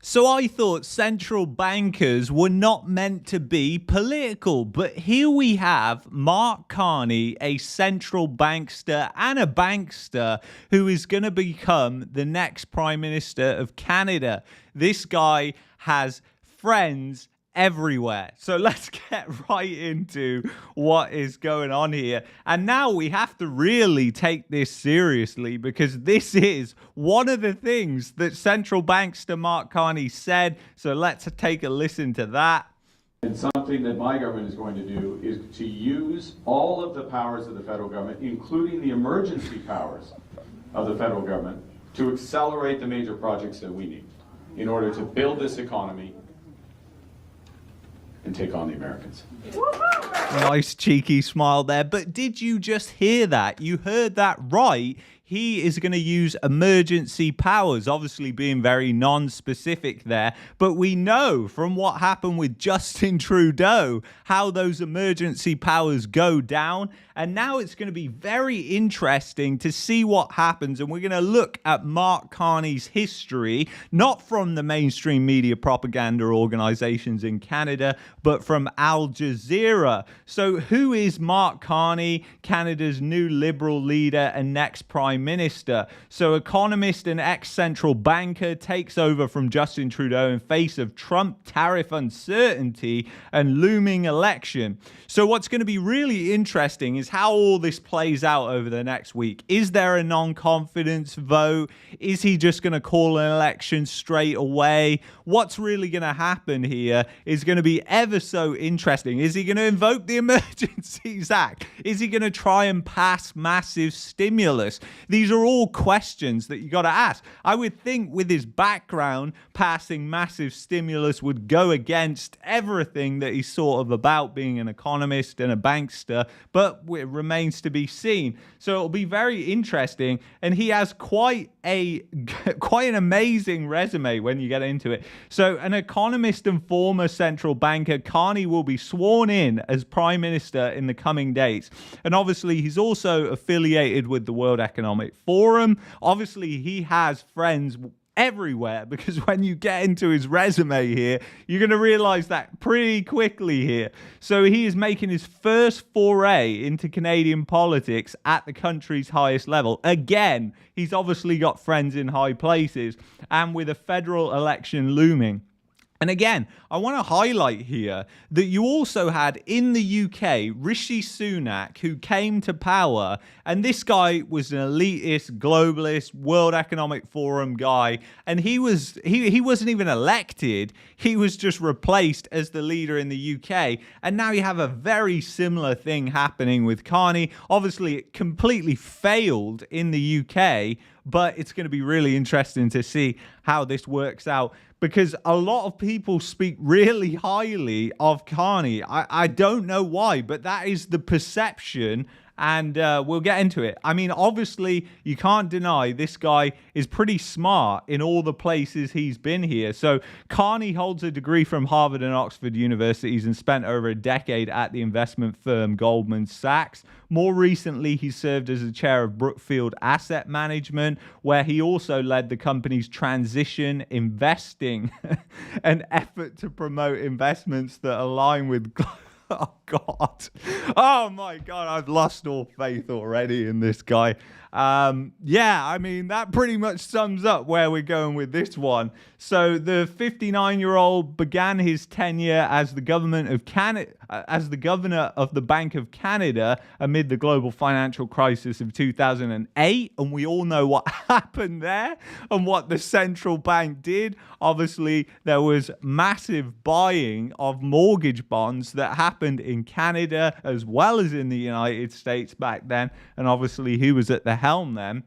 So I thought central bankers were not meant to be political, but here we have Mark Carney, a central bankster and a bankster who is going to become the next Prime Minister of Canada. This guy has friends everywhere. So let's get right into what is going on here. And now we have to really take this seriously because this is one of the things that central bankster Mark Carney said. So let's take a listen to that. And something that my government is going to do is to use all of the powers of the federal government, including the emergency powers of the federal government, to accelerate the major projects that we need in order to build this economy and take on the Americans. Nice cheeky smile there. But did you just hear that? You heard that right. He is going to use emergency powers, obviously being very non-specific there. But we know from what happened with Justin Trudeau how those emergency powers go down. And now it's going to be very interesting to see what happens. And we're going to look at Mark Carney's history, not from the mainstream media propaganda organizations in Canada, but from Al Jazeera. So who is Mark Carney, Canada's new Liberal leader and next Prime Minister? So economist and ex-central banker takes over from Justin Trudeau in face of Trump tariff uncertainty and looming election. So what's going to be really interesting is how all this plays out over the next week. Is there a non-confidence vote? Is he just going to call an election straight away? What's really going to happen here is going to be ever so interesting. Is he going to invoke the Emergencies Act? Is he going to try and pass massive stimulus? These are all questions that you got to ask. I would think with his background, passing massive stimulus would go against everything that he's sort of about, being an economist and a bankster, but it remains to be seen. So it'll be very interesting, and he has quite an amazing resume when you get into it. So an economist and former central banker, Carney will be sworn in as Prime Minister in the coming days. And obviously he's also affiliated with the World Economic Forum. Obviously he has friends everywhere, because when you get into his resume here, you're going to realize that pretty quickly here. So he is making his first foray into Canadian politics at the country's highest level. Again, he's obviously got friends in high places, and with a federal election looming. And again, I want to highlight here that you also had in the UK, Rishi Sunak, who came to power, and this guy was an elitist, globalist, World Economic Forum guy, and he wasn't even elected. He was just replaced as the leader in the UK. And now you have a very similar thing happening with Carney. Obviously, it completely failed in the UK, but it's going to be really interesting to see how this works out, because a lot of people speak really highly of Carney. I don't know why, but that is the perception, and we'll get into it. I mean, obviously, you can't deny this guy is pretty smart in all the places he's been here. So Carney holds a degree from Harvard and Oxford universities and spent over a decade at the investment firm Goldman Sachs. More recently, he served as the chair of Brookfield Asset Management, where he also led the company's transition investing, an effort to promote investments that align with oh, God. Oh, my God. I've lost all faith already in this guy. Yeah, I mean, that pretty much sums up where we're going with this one. So the 59-year-old began his tenure as the governor of the Bank of Canada amid the global financial crisis of 2008. And we all know what happened there and what the central bank did. Obviously, there was massive buying of mortgage bonds that happened in Canada as well as in the United States back then. And obviously, he was at the helm then.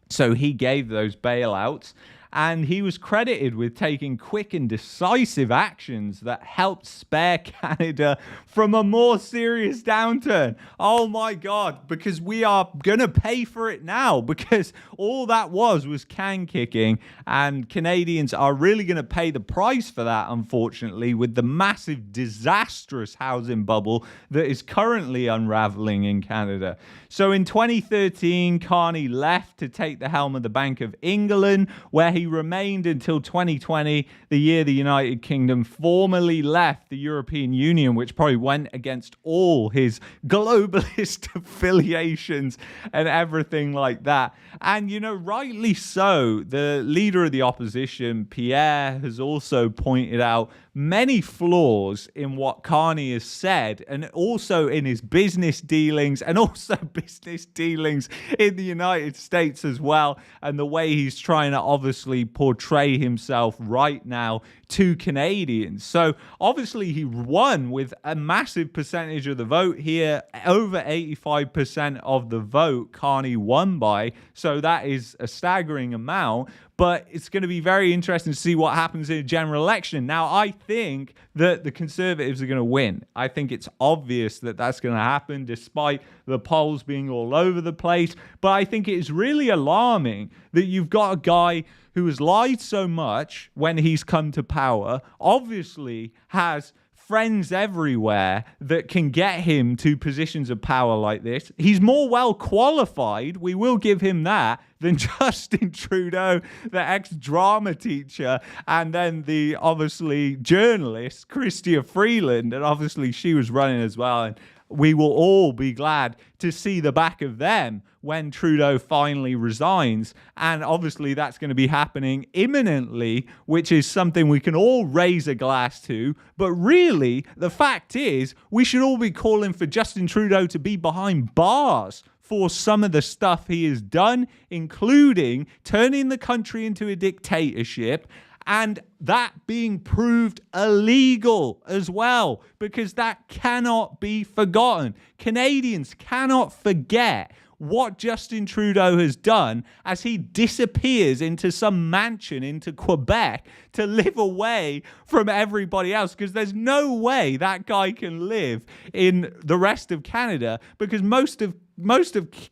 So he gave those bailouts. And he was credited with taking quick and decisive actions that helped spare Canada from a more serious downturn. Oh my God, because we are going to pay for it now, because all that was can kicking, and Canadians are really going to pay the price for that, unfortunately, with the massive, disastrous housing bubble that is currently unraveling in Canada. So in 2013, Carney left to take the helm of the Bank of England, where he remained until 2020, the year the United Kingdom formally left the European Union, which probably went against all his globalist affiliations and everything like that. And, you know, rightly so, the leader of the opposition, Pierre, has also pointed out many flaws in what Carney has said, and also in his business dealings, and also business dealings in the United States as well, and the way he's trying to obviously portray himself right now to Canadians. So obviously he won with a massive percentage of the vote here, over 85% of the vote Carney won by, so that is a staggering amount. But it's going to be very interesting to see what happens in a general election. Now, I think that the Conservatives are going to win. I think it's obvious that that's going to happen, despite the polls being all over the place. But I think it is really alarming that you've got a guy who has lied so much when he's come to power, obviously has friends everywhere that can get him to positions of power like this. He's more well qualified, we will give him that, than Justin Trudeau, the ex-drama teacher, and then the obviously journalist, Chrystia Freeland, and obviously she was running as well. And we will all be glad to see the back of them when Trudeau finally resigns. And obviously that's going to be happening imminently, which is something we can all raise a glass to. But really, the fact is, we should all be calling for Justin Trudeau to be behind bars for some of the stuff he has done, including turning the country into a dictatorship, and that being proved illegal as well, because that cannot be forgotten. Canadians cannot forget what Justin Trudeau has done as he disappears into some mansion into Quebec to live away from everybody else, because there's no way that guy can live in the rest of Canada, because most of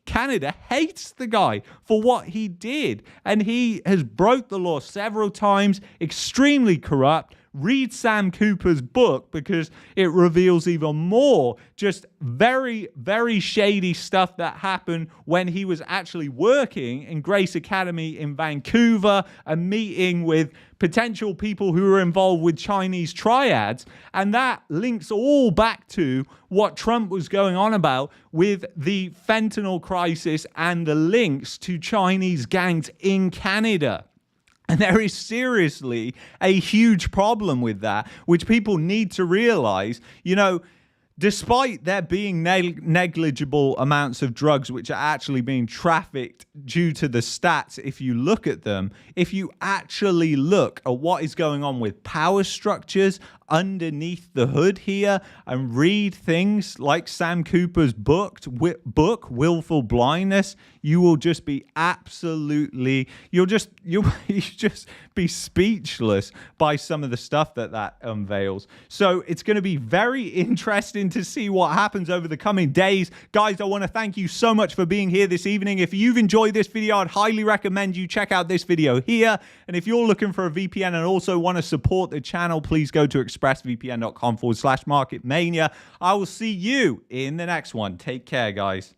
Canada hates the guy for what he did. And he has broke the law several times, extremely corrupt. Read Sam Cooper's book, because it reveals even more just very, very shady stuff that happened when he was actually working in Grace Academy in Vancouver and meeting with potential people who were involved with Chinese triads. And that links all back to what Trump was going on about with the fentanyl crisis and the links to Chinese gangs in Canada. And there is seriously a huge problem with that, which people need to realize. You know, despite there being negligible amounts of drugs which are actually being trafficked due to the stats, if you look at them, if you actually look at what is going on with power structures underneath the hood here and read things like Sam Cooper's book, Willful Blindness, you will just be absolutely, you'll just be speechless by some of the stuff that unveils. So it's going to be very interesting to see what happens over the coming days. Guys, I want to thank you so much for being here this evening. If you've enjoyed this video, I'd highly recommend you check out this video here. And if you're looking for a VPN and also want to support the channel, please go to expressvpn.com/marketmania. I will see you in the next one. Take care, guys.